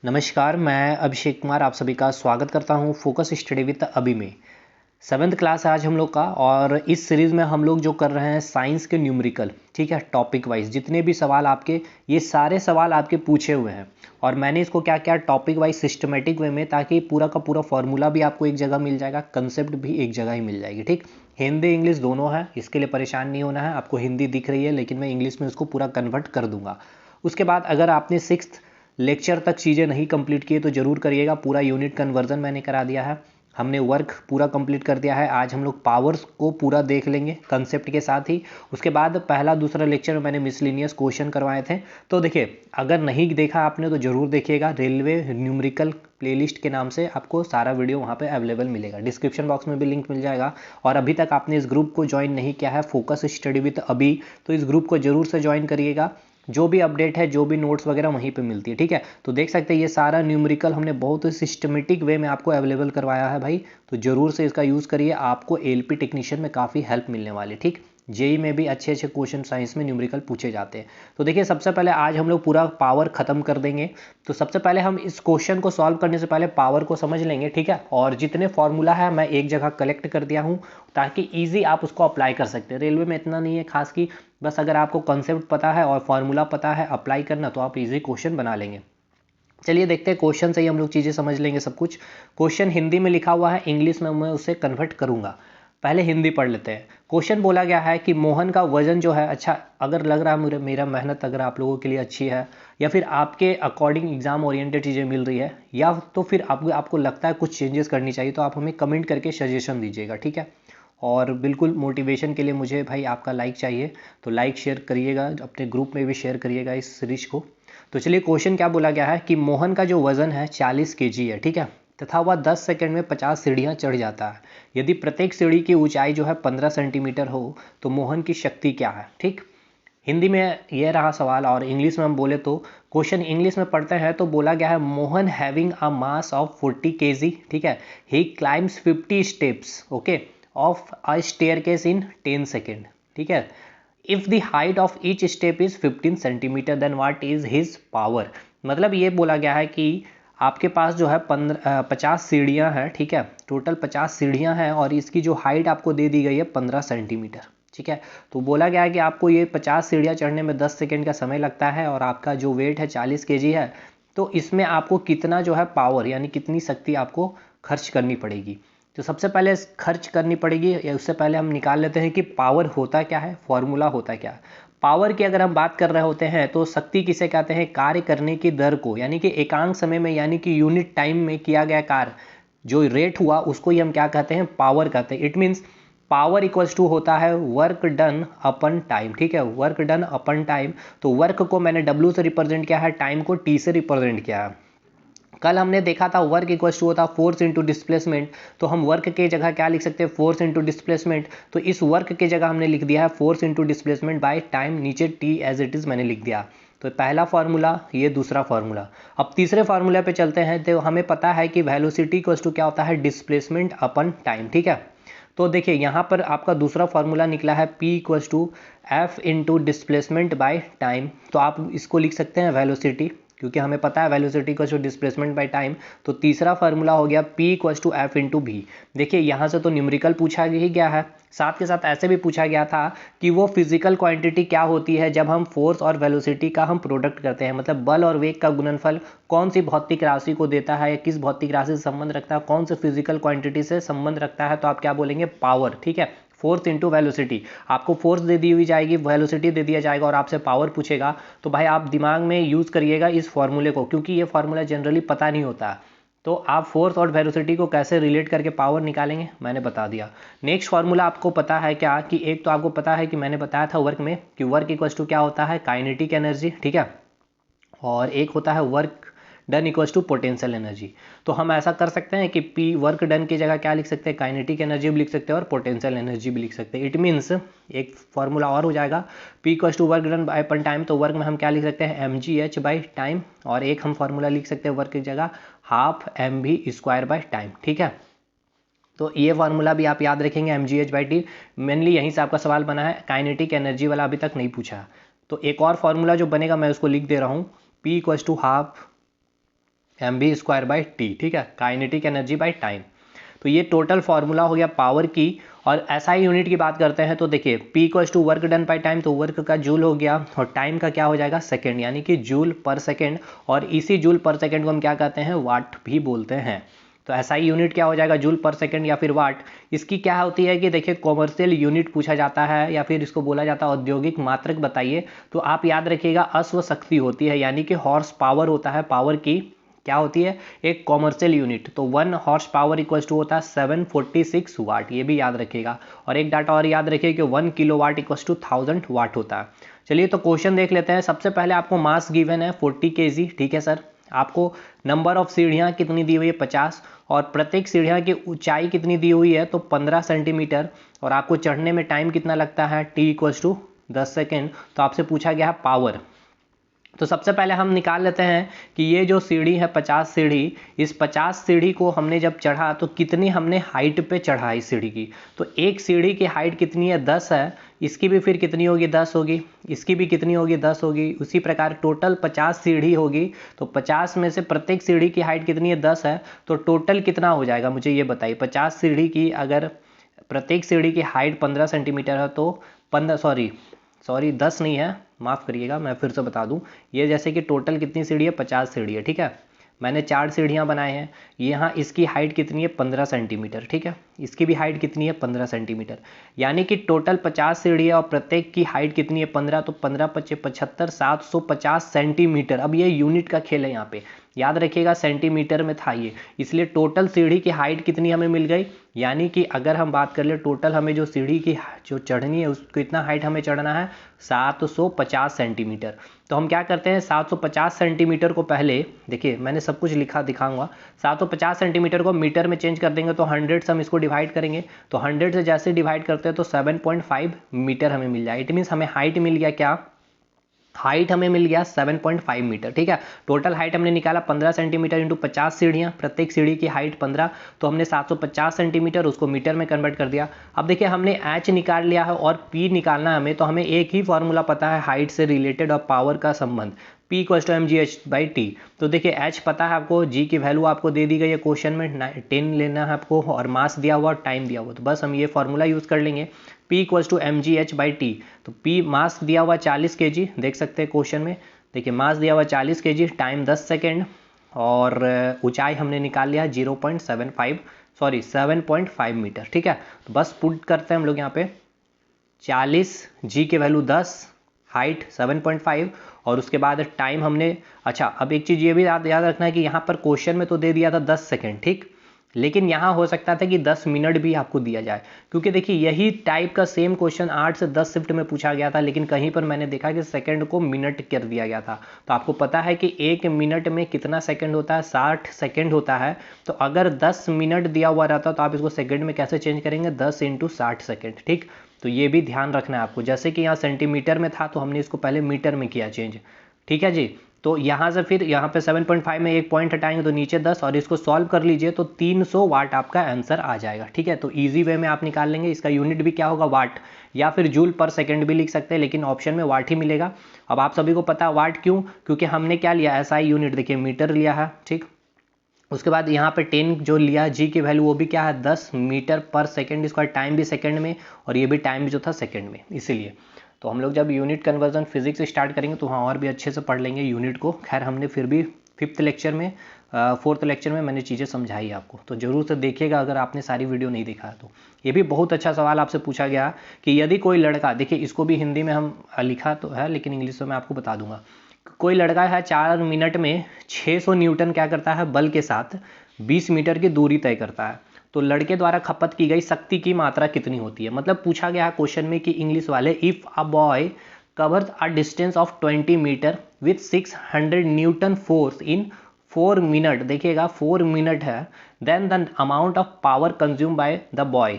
नमस्कार, मैं अभिषेक कुमार आप सभी का स्वागत करता हूं फोकस स्टडी विद अभी में। 7th क्लास है आज हम लोग का और इस सीरीज़ में हम लोग जो कर रहे हैं साइंस के न्यूमेरिकल, ठीक है, टॉपिक वाइज जितने भी सवाल आपके, ये सारे सवाल आपके पूछे हुए हैं और मैंने इसको क्या किया टॉपिक वाइज सिस्टमेटिक वे में, ताकि पूरा का पूरा फॉर्मूला भी आपको एक जगह मिल जाएगा, कंसेप्ट भी एक जगह ही मिल जाएगी। ठीक, हिंदी इंग्लिश दोनों है, इसके लिए परेशान नहीं होना है। आपको हिंदी दिख रही है लेकिन मैं इंग्लिश में उसको पूरा कन्वर्ट कर दूंगा। उसके बाद अगर आपने 6th लेक्चर तक चीज़ें नहीं कंप्लीट की तो ज़रूर करिएगा। पूरा यूनिट कन्वर्जन मैंने करा दिया है, हमने वर्क पूरा कंप्लीट कर दिया है। आज हम लोग पावर्स को पूरा देख लेंगे कंसेप्ट के साथ ही। उसके बाद पहला दूसरा लेक्चर में मैंने मिसलिनियस क्वेश्चन करवाए थे, तो देखिए अगर नहीं देखा आपने तो ज़रूर देखिएगा। रेलवे न्यूमेरिकल प्लेलिस्ट के नाम से आपको सारा वीडियो वहाँ पे अवेलेबल मिलेगा, डिस्क्रिप्शन बॉक्स में भी लिंक मिल जाएगा। और अभी तक आपने इस ग्रुप को ज्वाइन नहीं किया है फोकस स्टडी विद अभी, तो इस ग्रुप को ज़रूर से ज्वाइन करिएगा। जो भी अपडेट है, जो भी नोट्स वगैरह वहीं पे मिलती है, ठीक है। तो देख सकते हैं ये सारा न्यूमेरिकल हमने बहुत ही सिस्टमेटिक वे में आपको अवेलेबल करवाया है भाई, तो ज़रूर से इसका यूज़ करिए, आपको एलपी टेक्नीशियन में काफ़ी हेल्प मिलने वाली। ठीक, जेई में भी अच्छे अच्छे क्वेश्चन साइंस में न्यूमेरिकल पूछे जाते हैं। तो देखिए सबसे पहले आज हम लोग पूरा पावर खत्म कर देंगे। तो सबसे पहले हम इस क्वेश्चन को सॉल्व करने से पहले पावर को समझ लेंगे, ठीक है। और जितने फॉर्मूला है मैं एक जगह कलेक्ट कर दिया हूँ ताकि ईजी आप उसको अप्लाई कर सकते हैं। रेलवे में इतना नहीं है खास की, बस अगर आपको कॉन्सेप्ट पता है और फॉर्मूला पता है अप्लाई करना, तो आप इजी क्वेश्चन बना लेंगे। चलिए देखते हैं, क्वेश्चन से ही हम लोग चीज़ें समझ लेंगे सब कुछ। क्वेश्चन हिंदी में लिखा हुआ है, इंग्लिश में मैं उसे कन्वर्ट करूंगा। पहले हिंदी पढ़ लेते हैं। क्वेश्चन बोला गया है कि मोहन का वजन जो है, अच्छा अगर लग रहा है मेरा मेहनत अगर आप लोगों के लिए अच्छी है या फिर आपके अकॉर्डिंग एग्जाम ओरिएंटेड चीज़ें मिल रही है, या तो फिर आपको लगता है कुछ चेंजेस करनी चाहिए, तो आप हमें कमेंट करके सजेशन दीजिएगा, ठीक है। और बिल्कुल मोटिवेशन के लिए मुझे भाई आपका लाइक चाहिए, तो लाइक शेयर करिएगा, अपने ग्रुप में भी शेयर करिएगा इस सीरीज को। तो चलिए क्वेश्चन क्या बोला गया है कि मोहन का जो वजन है 40 केजी है, ठीक है, तथा वह 10 सेकंड में 50 सीढ़ियां चढ़ जाता है। यदि प्रत्येक सीढ़ी की ऊंचाई जो है 15 सेंटीमीटर हो तो मोहन की शक्ति क्या है। ठीक, हिंदी में यह रहा सवाल और इंग्लिश में हम बोले तो क्वेश्चन इंग्लिश में पढ़ते हैं तो बोला गया है Mohan having a mass of 40 kg, ठीक है, he climbs 50 steps, okay, of a staircase in 10 second, ठीक है। If the height of each step is 15 centimetre then what is his power. मतलब ये बोला गया है कि आपके पास जो है 50 सीढ़ियाँ हैं, ठीक है, टोटल 50 सीढ़ियाँ हैं और इसकी जो हाइट आपको दे दी गई है 15 सेंटीमीटर, ठीक है। तो बोला गया है कि आपको ये 50 सीढ़ियाँ चढ़ने में 10 सेकेंड का समय लगता है और आपका जो वेट है 40 केजी है, तो इसमें आपको कितना जो है पावर यानी कितनी शक्ति आपको खर्च करनी पड़ेगी। तो सबसे पहले खर्च करनी पड़ेगी, या उससे पहले हम निकाल लेते हैं कि पावर होता क्या है, फॉर्मूला होता क्या है। पावर की अगर हम बात कर रहे होते हैं तो शक्ति किसे कहते हैं, कार्य करने की दर को, यानी कि एकांक समय में यानी कि यूनिट टाइम में किया गया कार्य जो रेट हुआ उसको ही हम क्या कहते हैं, पावर कहते हैं। It means power equals to होता है वर्क डन अपन टाइम, ठीक है, वर्क डन अपन टाइम। तो वर्क को मैंने W से रिप्रेजेंट किया है, टाइम को T से रिप्रेजेंट किया है। कल हमने देखा था वर्क इक्वल्स टू होता फोर्स इंटू डिस्प्लेसमेंट, तो हम वर्क के जगह क्या लिख सकते हैं, फोर्स इंटू डिस्प्लेसमेंट। तो इस वर्क के जगह हमने लिख दिया है force into displacement by time, नीचे टी एज इट इज मैंने लिख दिया। तो पहला फार्मूला, ये दूसरा फार्मूला। अब तीसरे फार्मूला पे चलते हैं। तो हमें पता है कि वेलोसिटी इक्वल्स टू क्या होता है, डिस्प्लेसमेंट अपन टाइम, ठीक है। तो देखिए यहाँ पर आपका दूसरा फार्मूला निकला है P equals to F into displacement by time. तो आप इसको लिख सकते हैं वेलोसिटी, क्योंकि हमें पता है velocity equals to displacement by time. तो तीसरा फार्मूला हो गया P equals to F into भी। देखिए यहाँ से तो न्यूमेरिकल पूछा ही गया है, साथ के साथ ऐसे भी पूछा गया था कि वो फिजिकल क्वांटिटी क्या होती है जब हम फोर्स और वेलोसिटी का हम प्रोडक्ट करते हैं, मतलब बल और वेग का गुणनफल कौन सी भौतिक राशि को देता है या किस भौतिक राशि से संबंध रखता है, कौन से फिजिकल क्वांटिटी से संबंध रखता है। तो आप क्या बोलेंगे, पावर, ठीक है, फोर्स इंटू वेलोसिटी। आपको फोर्स दे दी हुई जाएगी, वेलोसिटी दे दिया जाएगा और आपसे पावर पूछेगा, तो भाई आप दिमाग में यूज करिएगा इस फॉर्मूले को, क्योंकि ये फॉर्मूला जनरली पता नहीं होता। तो आप फोर्स और वेलोसिटी को कैसे रिलेट करके पावर निकालेंगे मैंने बता दिया। नेक्स्ट फार्मूला आपको पता है क्या, कि एक तो आपको पता है कि मैंने बताया था वर्क में कि वर्क इक्वल्स टू क्या होता है, काइनेटिक एनर्जी, ठीक है, और एक होता है work done equals to potential energy. तो हम ऐसा कर सकते हैं कि पी वर्क डन की जगह क्या लिख सकते हैं, काइनेटिक एनर्जी भी लिख सकते हैं और पोटेंशियल एनर्जी भी लिख सकते हैं। इट मीन्स एक फॉर्मूला और हो जाएगा, P equals to work done by upon time. तो वर्क में हम क्या लिख सकते हैं, mgh बाई टाइम, और एक हम फॉर्मूला लिख सकते हैं वर्क की जगह half mv square by time, ठीक है। तो ये फार्मूला भी आप याद रखेंगे, mgh/t। मेनली यहीं से आपका सवाल बना है, काइनेटिक एनर्जी वाला अभी तक नहीं पूछा। तो एक और फार्मूला जो बनेगा मैं उसको लिख दे रहा हूँ, P equals to half mv²/t, ठीक है, काइनेटिक एनर्जी बाय टाइम। तो ये टोटल फार्मूला हो गया पावर की। और एसआई यूनिट की बात करते हैं तो देखिए P = work done bye time, तो वर्क का जूल हो गया और टाइम का क्या हो जाएगा सेकंड, यानी कि जूल पर सेकंड। और इसी जूल पर सेकंड को हम क्या कहते हैं, वाट भी बोलते हैं। तो एसआई यूनिट क्या हो जाएगा, जूल पर सेकंड या फिर वाट। इसकी क्या होती है कि देखिए कॉमर्शियल यूनिट पूछा जाता है या फिर इसको बोला जाता है औद्योगिक मात्रक बताइए, तो आप याद रखिएगा अश्व शक्ति होती है, यानी कि हॉर्स पावर होता है, पावर की क्या होती है एक कॉमर्शियल यूनिट। तो 1 हॉर्स पावर इक्वल्स टू होता है 746 वाट, ये भी याद रखिएगा। और एक डाटा और याद रखिए कि 1 किलोवाट इक्वल्स टू 1000 वाट होता है। चलिए तो क्वेश्चन देख लेते हैं। सबसे पहले आपको मास गिवन है 40 kg, ठीक है सर। आपको नंबर ऑफ सीढ़ियाँ कितनी दी हुई है 50, और प्रत्येक सीढ़ियाँ की ऊंचाई कितनी दी हुई है तो 15 सेंटीमीटर, और आपको चढ़ने में टाइम कितना लगता है t = 10 सेकेंड। तो आपसे पूछा गया है पावर। तो सबसे पहले हम निकाल लेते हैं कि ये जो सीढ़ी है 50 सीढ़ी, इस 50 सीढ़ी को हमने जब चढ़ा तो कितनी हमने हाइट पे चढ़ा इस सीढ़ी की। तो एक सीढ़ी की हाइट कितनी है 10 है, इसकी भी फिर कितनी होगी 10 होगी, इसकी भी कितनी होगी 10 होगी, उसी प्रकार टोटल 50 सीढ़ी होगी। तो 50 में से प्रत्येक सीढ़ी की हाइट कितनी है 10 है, तो टोटल कितना हो जाएगा मुझे ये बताइए। 50 सीढ़ी की अगर प्रत्येक सीढ़ी की हाइट 15 सेंटीमीटर है तो 10 नहीं है, माफ़ करिएगा, मैं फिर से बता दूं। ये जैसे कि टोटल कितनी सीढ़ी है 50 सीढ़ी है, ठीक है। मैंने 4 सीढ़ियां बनाए हैं, यहाँ इसकी हाइट कितनी है 15 सेंटीमीटर, ठीक है। इसकी भी हाइट कितनी है 15 सेंटीमीटर, यानी कि टोटल 50 सीढ़ी है और प्रत्येक की हाइट कितनी है 15, तो 15 × 75 750 सेंटीमीटर। अब ये यूनिट का खेल है, यहाँ पे याद रखिएगा सेंटीमीटर में था ये, इसलिए टोटल सीढ़ी की हाइट कितनी हमें मिल गई। यानी कि अगर हम बात कर ले टोटल हमें जो सीढ़ी की जो चढ़नी है उसको कितना हाइट हमें चढ़ना है 750 सेंटीमीटर। तो हम क्या करते हैं 750 सेंटीमीटर को पहले देखिए मैंने सब कुछ लिखा दिखाऊंगा। 750 सेंटीमीटर को मीटर में चेंज कर देंगे तो 100 से हम इसको डिवाइड करेंगे, तो 100 से जैसे डिवाइड करते हैं तो 7.5 मीटर हमें मिल जाए। इट मीन्स हमें हाइट मिल गया, क्या हाइट हमें मिल गया 7.5 मीटर, ठीक है। टोटल हाइट हमने निकाला 15 सेंटीमीटर इंटू 50 सीढ़ियाँ, प्रत्येक सीढ़ी की हाइट 15, तो हमने 750 सेंटीमीटर उसको मीटर में कन्वर्ट कर दिया। अब देखिए हमने h निकाल लिया है और p निकालना है हमें, तो हमें एक ही फॉर्मूला पता है हाइट से रिलेटेड और पावर का संबंध, P = mgh/t। तो देखिए h पता है आपको, g की वैल्यू आपको दे दी गई है क्वेश्चन में 10 लेना है आपको, और मास दिया हुआ और टाइम दिया हुआ, तो बस हम ये फॉर्मूला यूज़ कर लेंगे P = mgh/t। तो P मास दिया हुआ 40 kg, देख सकते हैं क्वेश्चन में, देखिए मास दिया हुआ 40 kg, टाइम 10 सेकेंड, और ऊंचाई हमने निकाल लिया 7.5 मीटर, ठीक है। तो बस पुट करते हैं हम लोग यहाँ पे 40, g की वैल्यू 10, हाइट 7.5, और उसके बाद टाइम हमने, अच्छा अब एक चीज़ ये भी याद रखना है कि यहाँ पर क्वेश्चन में तो दे दिया था 10 सेकेंड, ठीक, लेकिन यहाँ हो सकता था कि 10 मिनट भी आपको दिया जाए, क्योंकि देखिए यही टाइप का सेम क्वेश्चन 8 से 10 शिफ्ट में पूछा गया था, लेकिन कहीं पर मैंने देखा कि सेकंड को मिनट कर दिया गया था। तो आपको पता है कि 1 मिनट में कितना सेकंड होता है 60 सेकंड होता है। तो अगर 10 मिनट दिया हुआ रहता तो आप इसको सेकंड में कैसे चेंज करेंगे, 10 × 60 सेकंड, ठीक। तो ये भी ध्यान रखना है आपको, जैसे कि यहाँ सेंटीमीटर में था तो हमने इसको पहले मीटर में किया चेंज, ठीक है जी। तो यहाँ से फिर यहाँ पे 7.5 में एक पॉइंट हटाएंगे तो नीचे 10, और इसको सॉल्व कर लीजिए तो 300 वाट आपका आंसर आ जाएगा, ठीक है। तो इजी वे में आप निकाल लेंगे। इसका यूनिट भी क्या होगा वाट, या फिर जूल पर सेकंड भी लिख सकते हैं, लेकिन ऑप्शन में वाट ही मिलेगा। अब आप सभी को पता है वाट क्यों, क्योंकि हमने क्या लिया एसआई यूनिट, देखिए मीटर लिया है, ठीक। उसके बाद यहाँ पे 10 जो लिया जी की वैल्यू वो भी क्या है 10 मीटर पर सेकंड, इसका टाइम भी सेकंड में और ये भी टाइम भी जो था सेकंड में, इसीलिए। तो हम लोग जब यूनिट कन्वर्जन फिजिक्स स्टार्ट करेंगे तो वहाँ और भी अच्छे से पढ़ लेंगे यूनिट को। खैर हमने फिर भी 4th लेक्चर में मैंने चीज़ें समझाई आपको, तो जरूर से देखिएगा अगर आपने सारी वीडियो नहीं देखा है तो। ये भी बहुत अच्छा सवाल आपसे पूछा गया कि यदि कोई लड़का, देखिए इसको भी हिंदी में हम लिखा तो है लेकिन इंग्लिश में मैं आपको बता दूंगा। कोई लड़का है 4 मिनट में 600 न्यूटन क्या करता है बल के साथ 20 मीटर की दूरी तय करता है, तो लड़के द्वारा खपत की गई शक्ति की मात्रा कितनी होती है। मतलब पूछा गया है क्वेश्चन में कि इंग्लिश वाले, if a boy covers a distance of 20 metre with 600 newton force in 4 minute, देखिएगा 4 मिनट है, then the amount of power consume by the boy,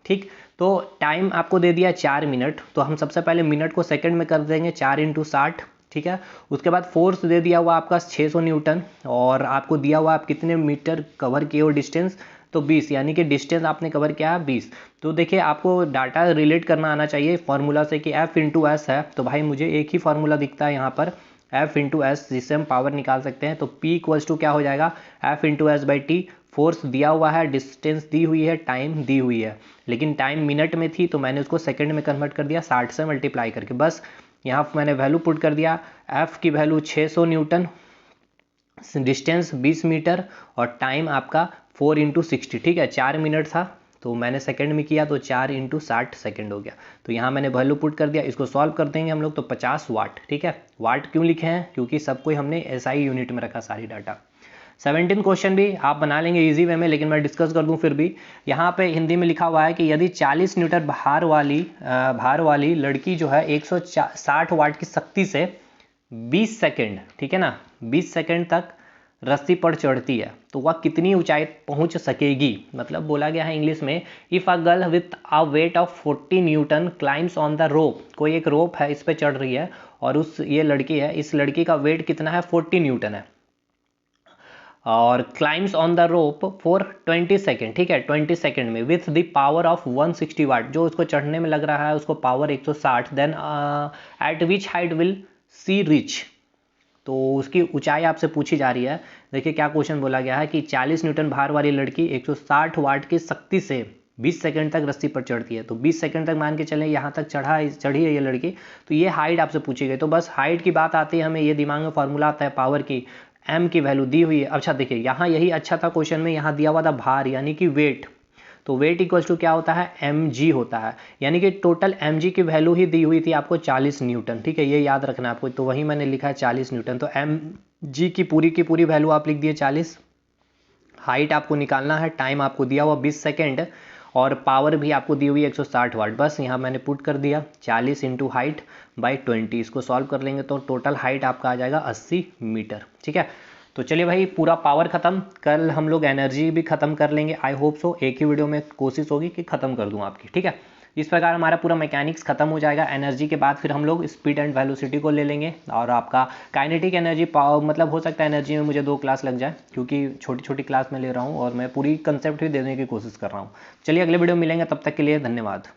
ठीक। तो टाइम आपको दे दिया 4 मिनट, तो हम सबसे पहले मिनट को सेकंड में कर देंगे 4 × 60, ठीक है। उसके बाद फोर्स दे दिया हुआ आपका 600 न्यूटन, और आपको दिया हुआ आप कितने मीटर कवर किए हो डिस्टेंस, तो 20, यानी कि डिस्टेंस आपने कवर किया है 20। तो देखिए आपको डाटा रिलेट करना आना चाहिए फॉर्मूला से कि F × S है, तो भाई मुझे एक ही फार्मूला दिखता है यहाँ पर F इंटू एस, जिससे हम पावर निकाल सकते हैं। तो P इक्वल्स टू क्या हो जाएगा, F into S by T. Force दिया हुआ है, डिस्टेंस दी हुई है, टाइम दी हुई है, लेकिन टाइम मिनट में थी तो मैंने उसको सेकंड में कन्वर्ट कर दिया 60 से मल्टीप्लाई करके। बस यहाँ मैंने वैल्यू पुट कर दिया, F की वैल्यू 600 न्यूटन, डिस्टेंस 20 मीटर और टाइम आपका 4 इंटू 60, ठीक है। 4 मिनट था तो मैंने सेकंड में किया तो 4 इंटू 60 सेकेंड हो गया। तो यहाँ मैंने वैल्यू पुट कर दिया, इसको सॉल्व कर देंगे हम लोग तो 50 वाट, ठीक है। वाट क्यों लिखे हैं, क्योंकि सब कोई हमने एसआई यूनिट में रखा सारी डाटा। 17 क्वेश्चन भी आप बना लेंगे इजी वे में, लेकिन मैं डिस्कस कर दूं फिर भी। यहाँ पे हिंदी में लिखा हुआ है कि यदि 40 न्यूटन भार वाली लड़की जो है 160 वाट की शक्ति से 20 सेकेंड, ठीक है ना, 20 सेकेंड तक रस्सी पर चढ़ती है तो वह कितनी ऊंचाई पहुंच सकेगी। मतलब बोला गया है इंग्लिश में, if a girl with a weight of 40 Newton climbs on the रोप, कोई एक रोप है इस पे चढ़ रही है और ये लड़की है, इस लड़की का वेट कितना है, 40 न्यूटन है, और climbs on the rope for 20 second, ठीक है, 20 सेकेंड में with the power of 160 watt, जो उसको चढ़ने में लग रहा है उसको power 160, then at which height will she reach. तो उसकी ऊंचाई आपसे पूछी जा रही है। देखिए क्या क्वेश्चन बोला गया है कि 40 न्यूटन भार वाली लड़की 160 वाट की शक्ति से 20 सेकंड तक रस्सी पर चढ़ती है। तो 20 सेकंड तक मान के चलें यहाँ तक चढ़ी है ये लड़की, तो ये हाइट आपसे पूछी गई। तो बस हाइट की बात आती है, हमें ये दिमाग में फॉर्मूला आता है पावर की, m की वैल्यू दी हुई है। अच्छा देखिए यहाँ यही अच्छा था क्वेश्चन में, यहाँ दिया हुआ था भार यानी कि वेट, तो वेट इक्वल्स टू क्या होता है, mg होता है, यानी कि टोटल mg की वैल्यू ही दी हुई थी आपको 40 न्यूटन, ठीक है, ये याद रखना आपको। तो वही मैंने लिखा है 40 न्यूटन, तो mg की पूरी वैल्यू आप लिख दिए 40। हाइट आपको निकालना है, टाइम आपको दिया हुआ 20 सेकेंड और पावर भी आपको दी हुई 160 वाट। बस यहाँ मैंने पुट कर दिया 40 इंटू हाइट बाई 20, इसको सॉल्व कर लेंगे तो टोटल हाइट आपका आ जाएगा 80 मीटर, ठीक है। तो चलिए भाई, पूरा पावर खत्म, कल हम लोग एनर्जी भी खत्म कर लेंगे, आई होप सो। एक ही वीडियो में कोशिश होगी कि खत्म कर दूं आपकी, ठीक है। इस प्रकार हमारा पूरा मैकेनिक्स खत्म हो जाएगा। एनर्जी के बाद फिर हम लोग स्पीड एंड वेलोसिटी को ले लेंगे, और आपका काइनेटिक एनर्जी पावर, मतलब हो सकता है एनर्जी में मुझे 2 क्लास लग जाए, क्योंकि छोटी छोटी क्लास में ले रहा हूँ और मैं पूरी कंसेप्ट भी देने की कोशिश कर रहा हूँ। चलिए अगले वीडियो में मिलेंगे, तब तक के लिए धन्यवाद।